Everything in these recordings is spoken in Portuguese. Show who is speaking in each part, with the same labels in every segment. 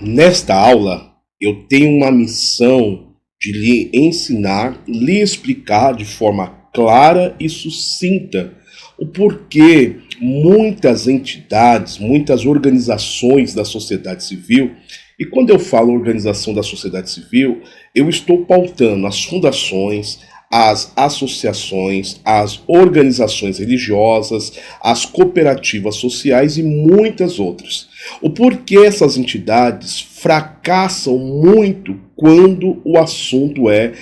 Speaker 1: Nesta aula, eu tenho uma missão de lhe ensinar, lhe explicar de forma clara e sucinta o porquê muitas entidades, muitas organizações da sociedade civil, e quando eu falo organização da sociedade civil, eu estou pautando as fundações, as associações, as organizações religiosas, as cooperativas sociais e muitas outras. O porquê essas entidades fracassam muito quando o assunto é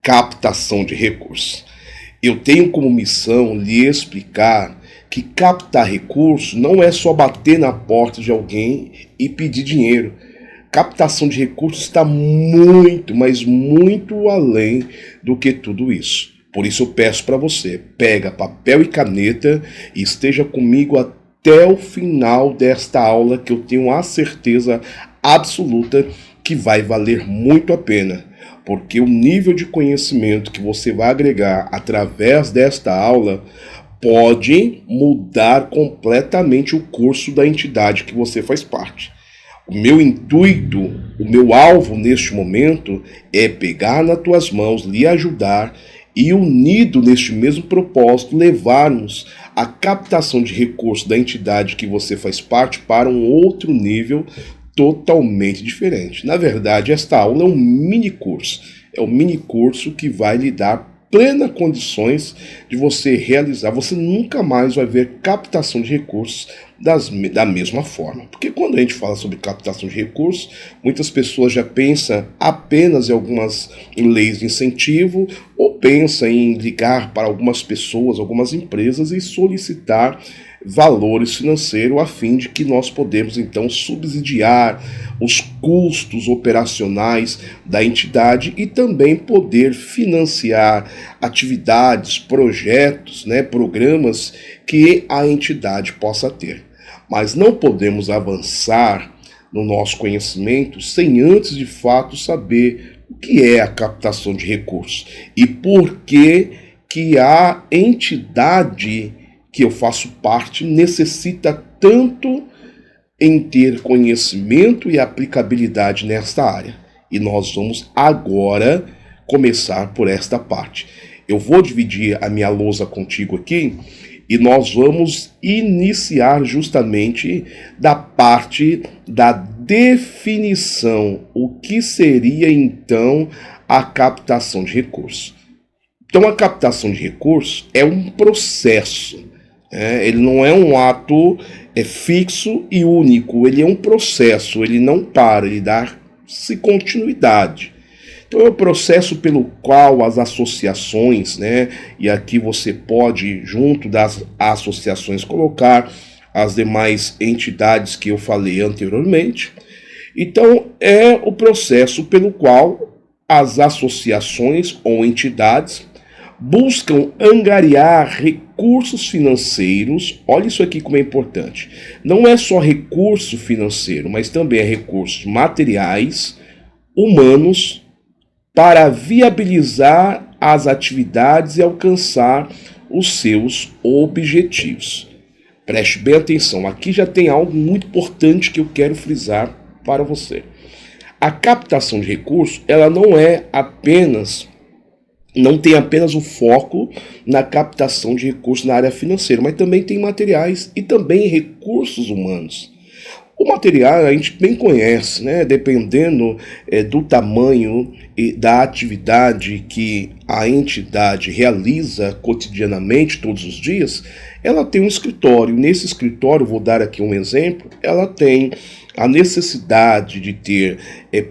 Speaker 1: captação de recursos. Eu tenho como missão lhe explicar que captar recursos não é só bater na porta de alguém e pedir dinheiro. Captação de recursos está muito, mas muito além do que tudo isso. Por isso eu peço para você, pega papel e caneta e esteja comigo até o final desta aula, que eu tenho a certeza absoluta que vai valer muito a pena, porque o nível de conhecimento que você vai agregar através desta aula pode mudar completamente o curso da entidade que você faz parte. O meu intuito, o meu alvo neste momento é pegar nas tuas mãos, lhe ajudar e, unido neste mesmo propósito, levarmos a captação de recursos da entidade que você faz parte para um outro nível totalmente diferente. Na verdade, esta aula é um mini curso. É um mini curso que vai lhe dar plenas condições de você realizar. Você nunca mais vai ver captação de recursos da mesma forma. Porque quando a gente fala sobre captação de recursos, muitas pessoas já pensam apenas em algumas leis de incentivo ou pensam em ligar para algumas pessoas, algumas empresas e solicitar valores financeiros a fim de que nós podemos então subsidiar os custos operacionais da entidade e também poder financiar atividades, projetos, programas que a entidade possa ter. Mas não podemos avançar no nosso conhecimento sem antes de fato saber o que é a captação de recursos e por que a entidade que eu faço parte necessita tanto em ter conhecimento e aplicabilidade nesta área. E nós vamos agora começar por esta parte. Eu vou dividir a minha lousa contigo aqui e nós vamos iniciar justamente da parte da definição. O que seria então a captação de recursos? Então a captação de recursos é um processo. Ele não é um ato fixo e único, ele é um processo, ele não para, ele dá-se continuidade. Então é o processo pelo qual as associações, e aqui você pode, junto das associações, colocar as demais entidades que eu falei anteriormente. Então é o processo pelo qual as associações ou entidades buscam angariar recursos financeiros. Olha isso aqui como é importante. Não é só recurso financeiro, mas também é recursos materiais, humanos, para viabilizar as atividades e alcançar os seus objetivos. Preste bem atenção, aqui já tem algo muito importante que eu quero frisar para você. A captação de recursos, ela não tem apenas o foco na captação de recursos na área financeira, mas também tem materiais e também recursos humanos. O material a gente bem conhece, dependendo do tamanho e da atividade que a entidade realiza cotidianamente, todos os dias, ela tem um escritório. Nesse escritório, vou dar aqui um exemplo, ela tem a necessidade de ter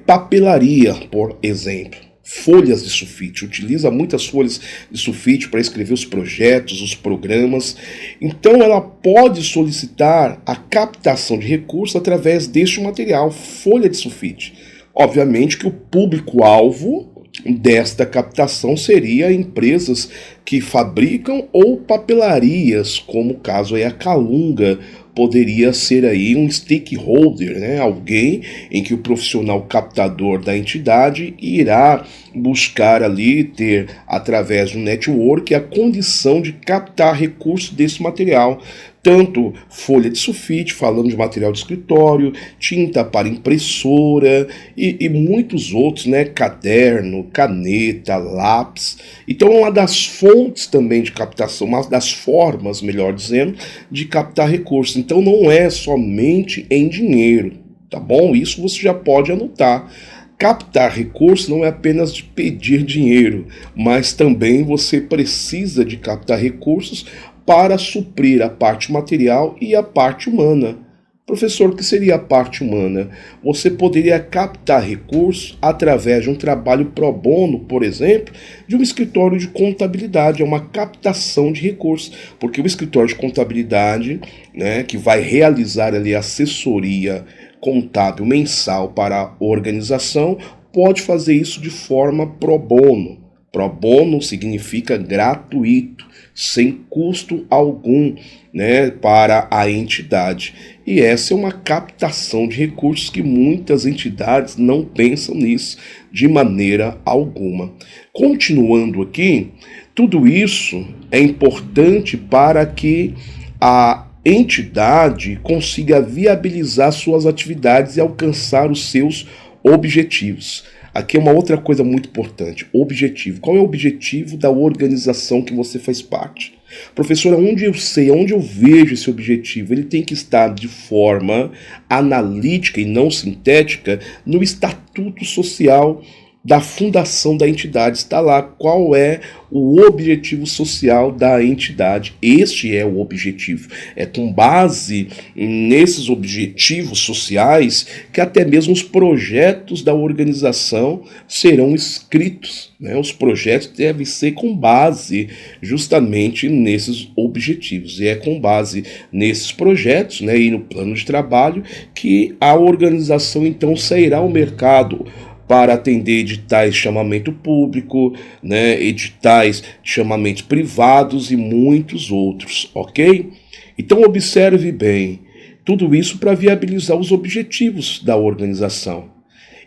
Speaker 1: papelaria, por exemplo. Folhas de sulfite, utiliza muitas folhas de sulfite para escrever os projetos, os programas. Então ela pode solicitar a captação de recursos através deste material, folha de sulfite. Obviamente que o público-alvo desta captação seria empresas que fabricam ou papelarias, como o caso é a Calunga, poderia ser aí um stakeholder, alguém em que o profissional captador da entidade irá buscar ali ter, através do network, a condição de captar recursos desse material, tanto folha de sulfite, falando de material de escritório, tinta para impressora e muitos outros, né? Caderno, caneta, lápis. Então é uma das fontes também de captação, uma das formas, melhor dizendo, de captar recursos. Então não é somente em dinheiro, tá bom? Isso você já pode anotar. Captar recursos não é apenas de pedir dinheiro, mas também você precisa de captar recursos para suprir a parte material e a parte humana. Professor, o que seria a parte humana? Você poderia captar recursos através de um trabalho pro bono, por exemplo, de um escritório de contabilidade. É uma captação de recursos, porque o escritório de contabilidade, né, que vai realizar ali a assessoria contábil mensal para a organização, pode fazer isso de forma pro bono. Pro bono significa gratuito, sem custo algum, né, para a entidade. E essa é uma captação de recursos que muitas entidades não pensam nisso de maneira alguma. Continuando aqui, tudo isso é importante para que a entidade consiga viabilizar suas atividades e alcançar os seus objetivos. Aqui é uma outra coisa muito importante, objetivo. Qual é o objetivo da organização que você faz parte? Professor, onde eu sei, onde eu vejo esse objetivo? Ele tem que estar de forma analítica e não sintética no estatuto social da fundação da entidade. Está lá qual é o objetivo social da entidade. Este é o objetivo. É com base nesses objetivos sociais que até mesmo os projetos da organização serão escritos, né? Os projetos devem ser com base justamente nesses objetivos. E é com base nesses projetos, né, e no plano de trabalho que a organização então sairá ao mercado para atender editais de chamamento público, né, editais de chamamento privados e muitos outros, ok? Então observe bem, tudo isso para viabilizar os objetivos da organização.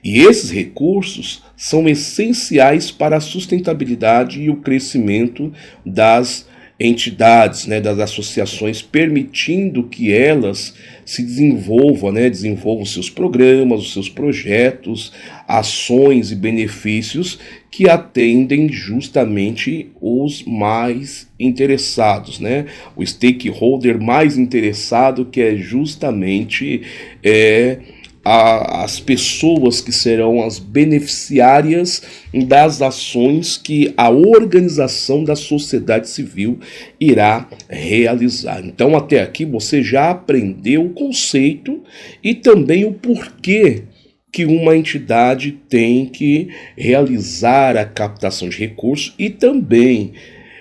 Speaker 1: E esses recursos são essenciais para a sustentabilidade e o crescimento das entidades, né, das associações, permitindo que elas se desenvolvam, né, desenvolvam seus programas, os seus projetos, ações e benefícios que atendem justamente os mais interessados, né? O stakeholder mais interessado, que é justamente as pessoas que serão as beneficiárias das ações que a organização da sociedade civil irá realizar. Então, até aqui você já aprendeu o conceito e também o porquê que uma entidade tem que realizar a captação de recursos e também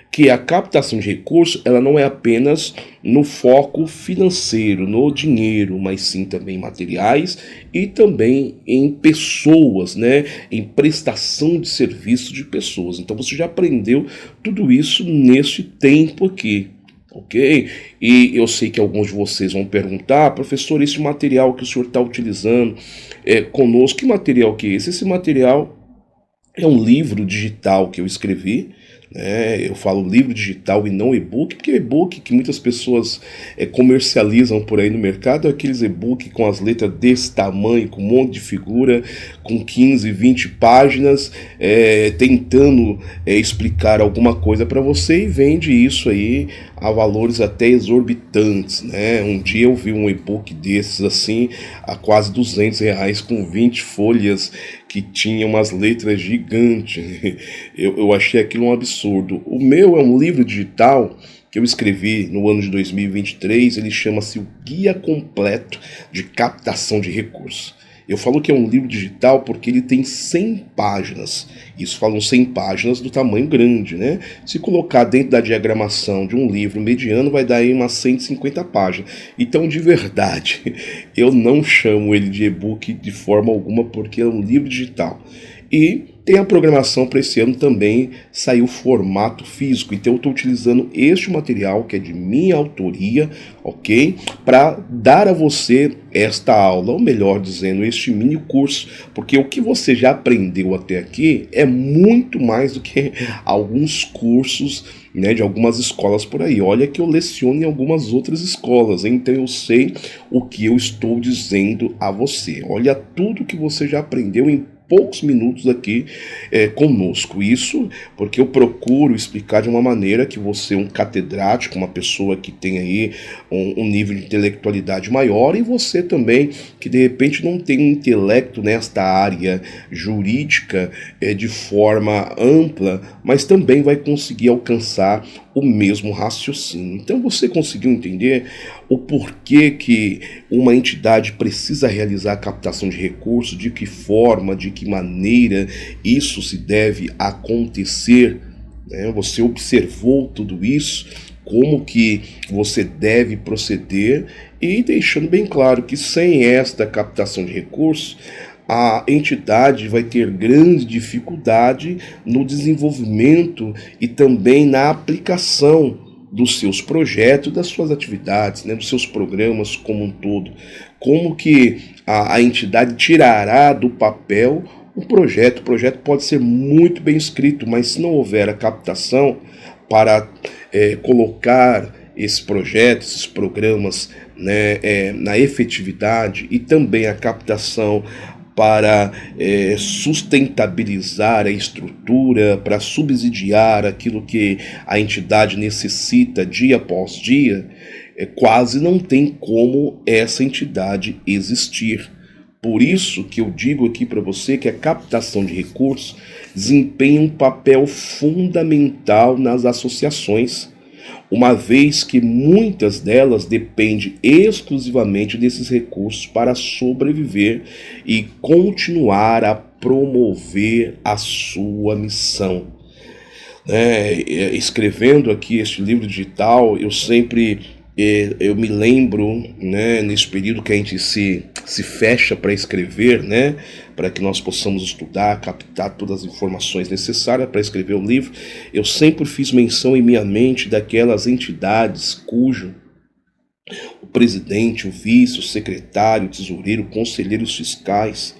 Speaker 1: que a captação de recursos ela não é apenas no foco financeiro, no dinheiro, mas sim também em materiais e também em pessoas, né? Em prestação de serviço de pessoas. Então você já aprendeu tudo isso nesse tempo aqui. Ok? E eu sei que alguns de vocês vão perguntar, professor, esse material que o senhor está utilizando conosco, que material que é esse? Esse material é um livro digital que eu escrevi, né? Eu falo livro digital e não e-book, porque e-book que muitas pessoas comercializam por aí no mercado é aqueles e-book com as letras desse tamanho, com um monte de figura, com 15, 20 páginas, tentando explicar alguma coisa para você e vende isso aí a valores até exorbitantes, né? Um dia eu vi um e-book desses assim a quase R$ 200 com 20 folhas que tinha umas letras gigantes. Eu achei aquilo um absurdo. O meu é um livro digital que eu escrevi no ano de 2023, ele chama-se O Guia Completo de Captação de Recursos. Eu falo que é um livro digital porque ele tem 100 páginas. Isso falam 100 páginas do tamanho grande, né? Se colocar dentro da diagramação de um livro mediano, vai dar aí umas 150 páginas. Então, de verdade, eu não chamo ele de e-book de forma alguma porque é um livro digital. E tem a programação para esse ano também sair o formato físico. Então eu estou utilizando este material que é de minha autoria, ok? Para dar a você esta aula, ou melhor dizendo, este mini curso, porque o que você já aprendeu até aqui é muito mais do que alguns cursos, né, de algumas escolas por aí. Olha que eu leciono em algumas outras escolas, então eu sei o que eu estou dizendo a você. Olha tudo que você já aprendeu em poucos minutos aqui conosco. Isso porque eu procuro explicar de uma maneira que você, um catedrático, uma pessoa que tem aí um nível de intelectualidade maior, e você também, que de repente não tem um intelecto nesta área jurídica de forma ampla, mas também vai conseguir alcançar o mesmo raciocínio. Então você conseguiu entender o porquê que uma entidade precisa realizar a captação de recursos, de que forma, de que maneira isso se deve acontecer, né? Você observou tudo isso, como que você deve proceder, e deixando bem claro que sem esta captação de recursos, a entidade vai ter grande dificuldade no desenvolvimento e também na aplicação dos seus projetos, das suas atividades, né, dos seus programas como um todo. Como que a entidade tirará do papel um projeto? O projeto pode ser muito bem escrito, mas se não houver a captação para colocar esse projeto, esses programas, né, na efetividade, e também a captação para sustentabilizar a estrutura, para subsidiar aquilo que a entidade necessita dia após dia, quase não tem como essa entidade existir. Por isso que eu digo aqui para você que a captação de recursos desempenha um papel fundamental nas associações, uma vez que muitas delas dependem exclusivamente desses recursos para sobreviver e continuar a promover a sua missão. Escrevendo aqui este livro digital, eu me lembro, né, nesse período que a gente se fecha para escrever, né, para que nós possamos estudar, captar todas as informações necessárias para escrever o livro, eu sempre fiz menção em minha mente daquelas entidades cujo o presidente, o vice, o secretário, o tesoureiro, conselheiros fiscais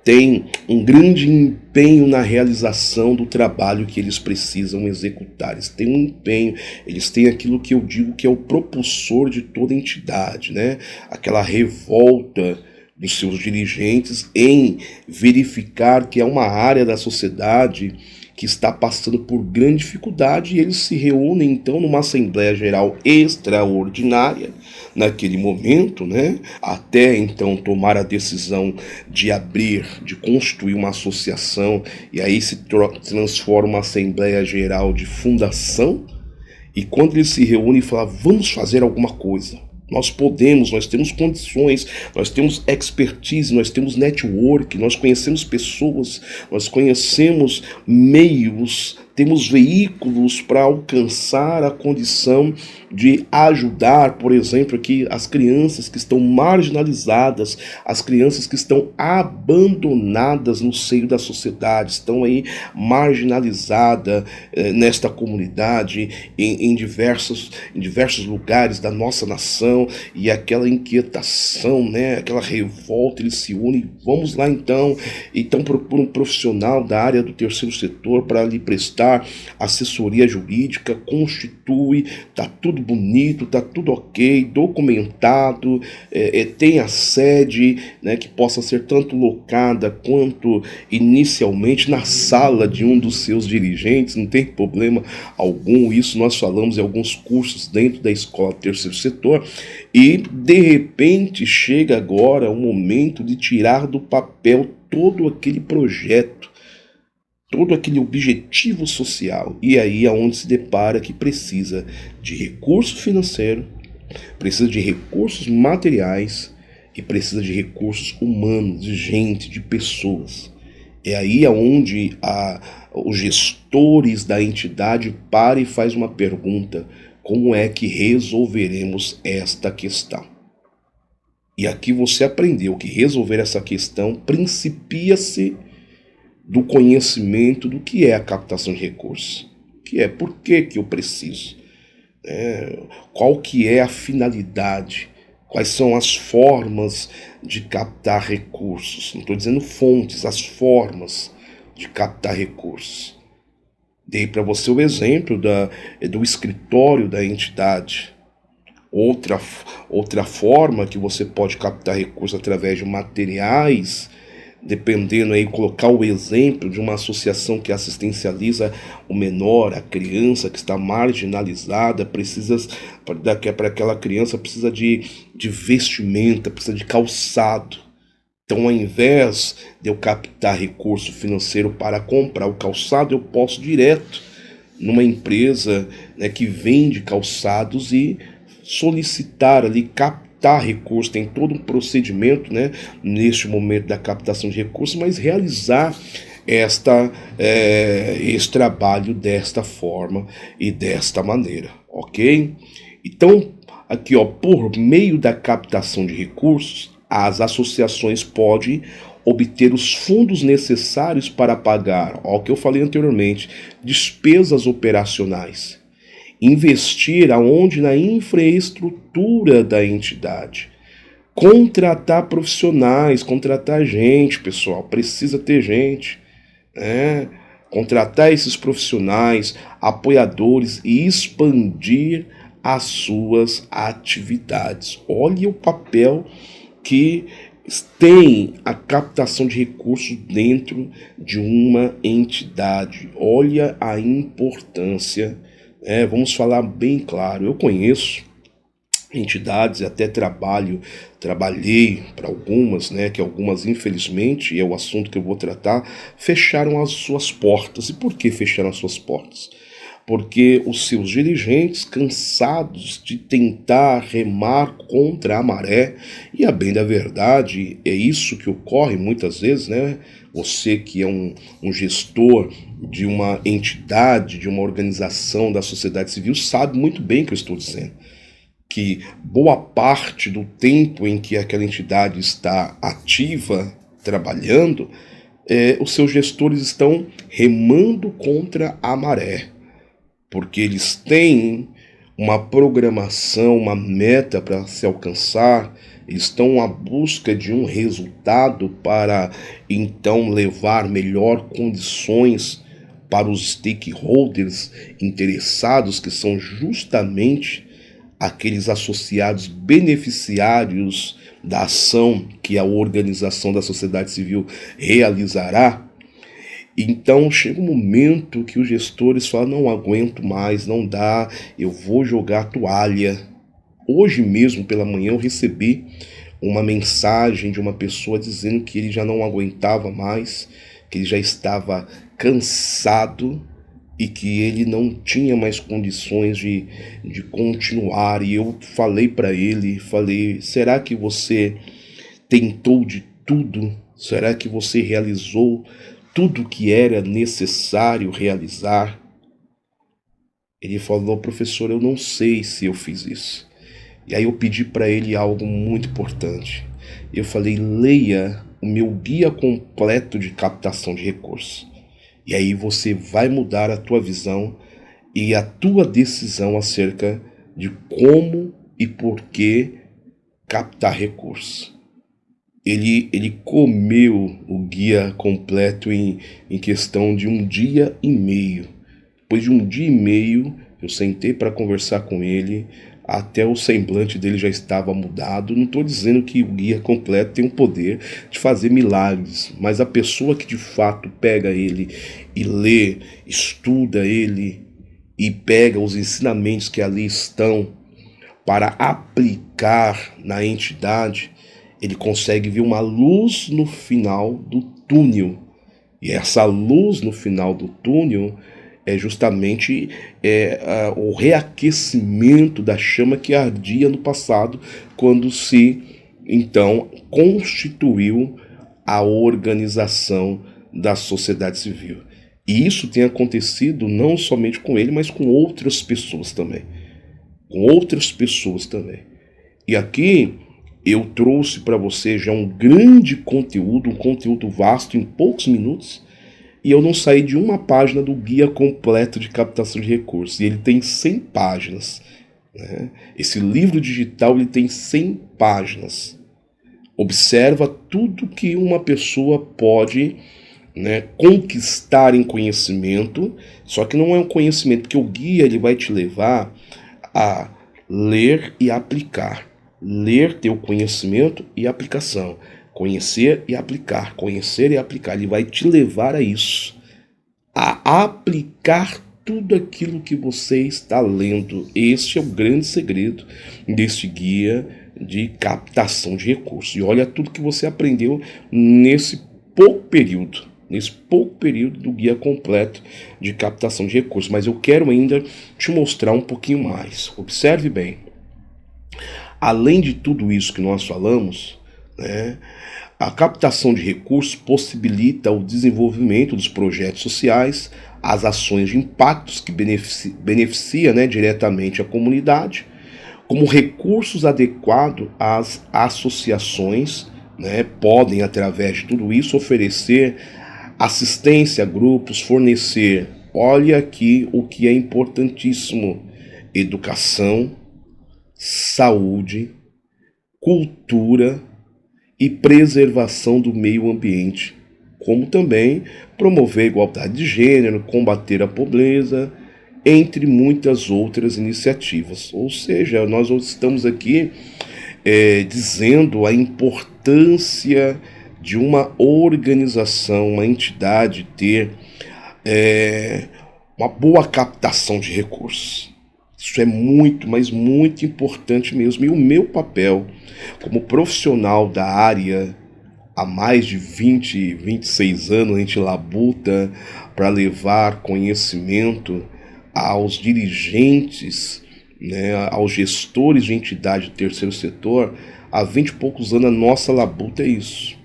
Speaker 1: têm um grande empenho na realização do trabalho que eles precisam executar. Eles têm um empenho, eles têm aquilo que eu digo que é o propulsor de toda entidade, né? Aquela revolta dos seus dirigentes em verificar que é uma área da sociedade que está passando por grande dificuldade, e eles se reúnem então numa Assembleia Geral extraordinária naquele momento, né? Até então tomar a decisão de abrir, de constituir uma associação, e aí se transforma uma Assembleia Geral de fundação. E quando eles se reúnem e falam, vamos fazer alguma coisa, nós podemos, nós temos condições, nós temos expertise, nós temos network, nós conhecemos pessoas, nós conhecemos meios, temos veículos para alcançar a condição de ajudar, por exemplo, aqui as crianças que estão marginalizadas, as crianças que estão abandonadas no seio da sociedade, estão aí marginalizadas nesta comunidade, em diversos lugares da nossa nação, e aquela inquietação, né, aquela revolta, eles se unem, vamos lá então procura um profissional da área do terceiro setor para lhe prestar assessoria jurídica, constitui, tá tudo bonito, tá tudo ok, documentado, tem a sede, né, que possa ser tanto locada quanto inicialmente na sala de um dos seus dirigentes, não tem problema algum. Isso nós falamos em alguns cursos dentro da escola terceiro setor, e de repente chega agora o momento de tirar do papel todo aquele projeto, todo aquele objetivo social, e aí é onde se depara que precisa de recurso financeiro, precisa de recursos materiais e precisa de recursos humanos, de gente, de pessoas. É aí onde os gestores da entidade param e faz uma pergunta: como é que resolveremos esta questão? E aqui você aprendeu que resolver essa questão principia-se do conhecimento do que é a captação de recursos. Que é por que eu preciso, qual que é a finalidade, quais são as formas de captar recursos. Não estou dizendo fontes, as formas de captar recursos. Dei para você o exemplo do escritório da entidade. Outra forma que você pode captar recursos através de materiais, dependendo aí, colocar o exemplo de uma associação que assistencializa o menor, a criança que está marginalizada, para aquela criança precisa de vestimenta, precisa de calçado. Então, ao invés de eu captar recurso financeiro para comprar o calçado, eu posso direto numa empresa, né, que vende calçados e solicitar ali, captar recursos. Tem todo um procedimento, né, neste momento da captação de recursos, mas realizar esse trabalho desta forma e desta maneira, ok? Então, aqui, ó, por meio da captação de recursos, as associações podem obter os fundos necessários para pagar, ó, o que eu falei anteriormente, despesas operacionais, investir aonde na infraestrutura da entidade, contratar profissionais, contratar gente, pessoal, precisa ter gente, né? Contratar esses profissionais, apoiadores e expandir as suas atividades. Olha o papel que tem a captação de recursos dentro de uma entidade. Olha a importância. Vamos falar bem claro. Eu conheço entidades, até trabalhei para algumas, né, que algumas, infelizmente, e é o assunto que eu vou tratar, fecharam as suas portas. E por que fecharam as suas portas? Porque os seus dirigentes, cansados de tentar remar contra a maré, e a bem da verdade, é isso que ocorre muitas vezes, né? Você que é um gestor de uma entidade, de uma organização da sociedade civil, sabe muito bem o que eu estou dizendo. Que boa parte do tempo em que aquela entidade está ativa, trabalhando, os seus gestores estão remando contra a maré, porque eles têm uma programação, uma meta para se alcançar, estão à busca de um resultado para então levar melhor condições para os stakeholders interessados, que são justamente aqueles associados beneficiários da ação que a organização da sociedade civil realizará. Então chega um momento que os gestores falam: não aguento mais, não dá, eu vou jogar a toalha. Hoje mesmo pela manhã eu recebi uma mensagem de uma pessoa dizendo que ele já não aguentava mais, que ele já estava cansado e que ele não tinha mais condições de continuar. E eu falei para ele, será que você tentou de tudo? Será que você realizou tudo que era necessário realizar? Ele falou: professor, eu não sei se eu fiz isso. E aí eu pedi para ele algo muito importante. Eu falei: leia o meu guia completo de captação de recursos. E aí você vai mudar a tua visão e a tua decisão acerca de como e por que captar recursos. Ele comeu o guia completo em questão de 1 dia e meio. Depois de 1 dia e meio, eu sentei para conversar com ele, até o semblante dele já estava mudado. Não estou dizendo que o guia completo tem o poder de fazer milagres, mas a pessoa que de fato pega ele e lê, estuda ele e pega os ensinamentos que ali estão para aplicar na entidade, ele consegue ver uma luz no final do túnel. E essa luz no final do túnel é justamente o reaquecimento da chama que ardia no passado, quando se, então, constituiu a organização da sociedade civil. E isso tem acontecido não somente com ele, mas com outras pessoas também. E aqui eu trouxe para você já um grande conteúdo, um conteúdo vasto em poucos minutos, e eu não saí de uma página do Guia Completo de Captação de Recursos. E ele tem 100 páginas. Né? Esse livro digital ele tem 100 páginas. Observa tudo que uma pessoa pode, né, conquistar em conhecimento, só que não é um conhecimento, porque o guia ele vai te levar a ler e aplicar. Ler, ter o conhecimento e aplicação. Conhecer e aplicar. Conhecer e aplicar. Ele vai te levar a isso. A aplicar tudo aquilo que você está lendo. Este é o grande segredo deste guia de captação de recursos. E olha tudo que você aprendeu nesse pouco período. Nesse pouco período do guia completo de captação de recursos. Mas eu quero ainda te mostrar um pouquinho mais. Observe bem. Além de tudo isso que nós falamos, né, a captação de recursos possibilita o desenvolvimento dos projetos sociais, as ações de impactos que beneficia, né, diretamente a comunidade, como recursos adequados às associações, né, podem, através de tudo isso, oferecer assistência a grupos, fornecer, olha aqui o que é importantíssimo, educação, saúde, cultura e preservação do meio ambiente, como também promover a igualdade de gênero, combater a pobreza, entre muitas outras iniciativas. Ou seja, nós estamos aqui dizendo a importância de uma organização, uma entidade ter uma boa captação de recursos. Isso é muito, mas muito importante mesmo. E o meu papel como profissional da área, há mais de 20, 26 anos, a gente labuta para levar conhecimento aos dirigentes, né, aos gestores de entidade do terceiro setor. Há 20 e poucos anos a nossa labuta é isso.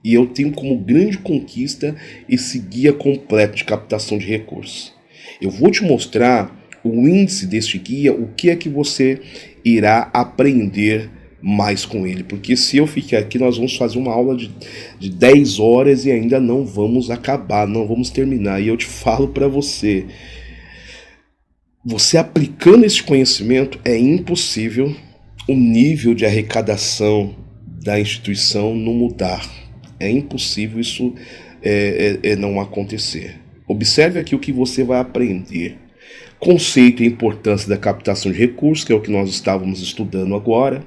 Speaker 1: E eu tenho como grande conquista esse guia completo de captação de recursos. Eu vou te mostrar o índice deste guia, o que é que você irá aprender mais com ele. Porque se eu ficar aqui, nós vamos fazer uma aula de 10 horas e ainda não vamos acabar, não vamos terminar. E eu te falo para você, você aplicando esse conhecimento, é impossível o nível de arrecadação da instituição não mudar. É impossível isso não acontecer. Observe aqui o que você vai aprender. Conceito e importância da captação de recursos, que é o que nós estávamos estudando agora.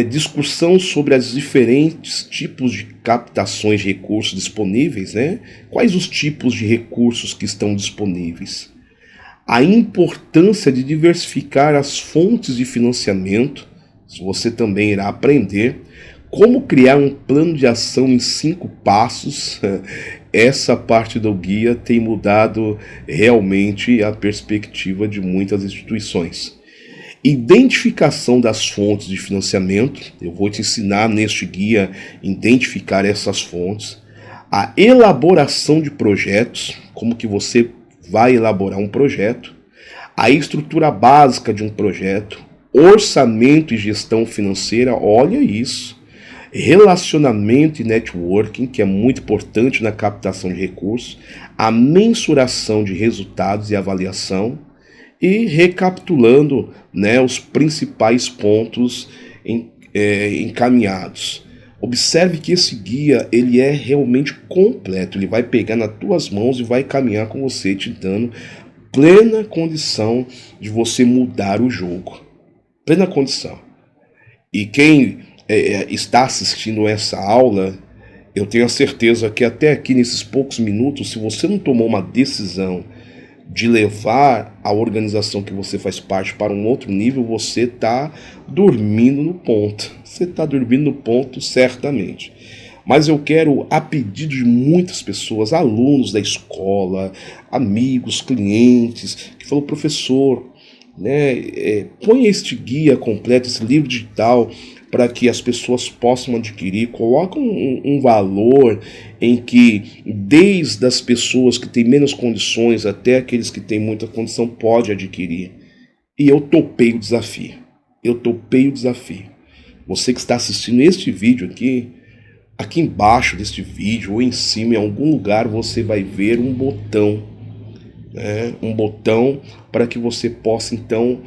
Speaker 1: Discussão sobre os diferentes tipos de captações de recursos disponíveis, né? Quais os tipos de recursos que estão disponíveis? A importância de diversificar as fontes de financiamento, você também irá aprender. Como criar um plano de ação em 5 passos. Essa parte do guia tem mudado realmente a perspectiva de muitas instituições. Identificação das fontes de financiamento. Eu vou te ensinar neste guia a identificar essas fontes. A elaboração de projetos. Como que você vai elaborar um projeto. A estrutura básica de um projeto. Orçamento e gestão financeira. Olha isso. Relacionamento e networking, que é muito importante na captação de recursos, a mensuração de resultados e avaliação, e recapitulando, né, os principais pontos encaminhados. Observe que esse guia ele é realmente completo, ele vai pegar nas tuas mãos e vai caminhar com você, te dando plena condição de você mudar o jogo. Plena condição. E quem está assistindo essa aula, eu tenho a certeza que até aqui nesses poucos minutos, se você não tomou uma decisão de levar a organização que você faz parte para um outro nível, você está dormindo no ponto. Você está dormindo no ponto certamente. Mas eu quero, a pedido de muitas pessoas, alunos da escola, amigos, clientes, que falou, professor, né, põe este guia completo, esse livro digital, para que as pessoas possam adquirir, coloca um valor em que desde as pessoas que têm menos condições até aqueles que têm muita condição pode adquirir. E eu topei o desafio. Eu topei o desafio. Você que está assistindo este vídeo aqui, Aqui embaixo deste vídeo ou em cima, em algum lugar, você vai ver um botão, né? Um botão para que você possa então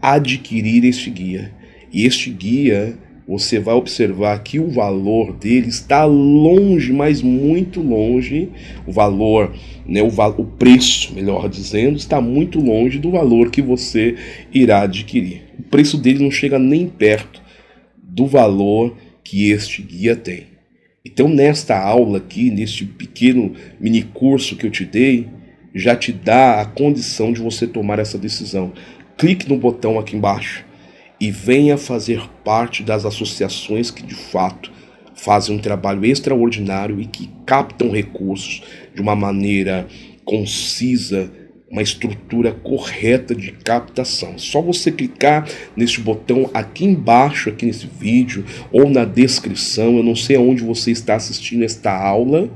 Speaker 1: adquirir este guia. E este guia, você vai observar que o valor dele está longe, mas muito longe. O valor, né, o preço, melhor dizendo, está muito longe do valor que você irá adquirir. O preço dele não chega nem perto do valor que este guia tem. Então, nesta aula aqui, neste pequeno mini curso que eu te dei, já te dá a condição de você tomar essa decisão. Clique no botão aqui embaixo e venha fazer parte das associações que de fato fazem um trabalho extraordinário e que captam recursos de uma maneira concisa, uma estrutura correta de captação. Só você clicar nesse botão aqui embaixo, aqui nesse vídeo, ou na descrição, eu não sei aonde você está assistindo esta aula,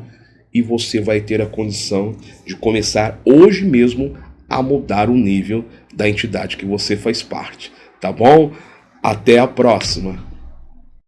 Speaker 1: e você vai ter a condição de começar hoje mesmo a mudar o nível da entidade que você faz parte. Tá bom? Até a próxima!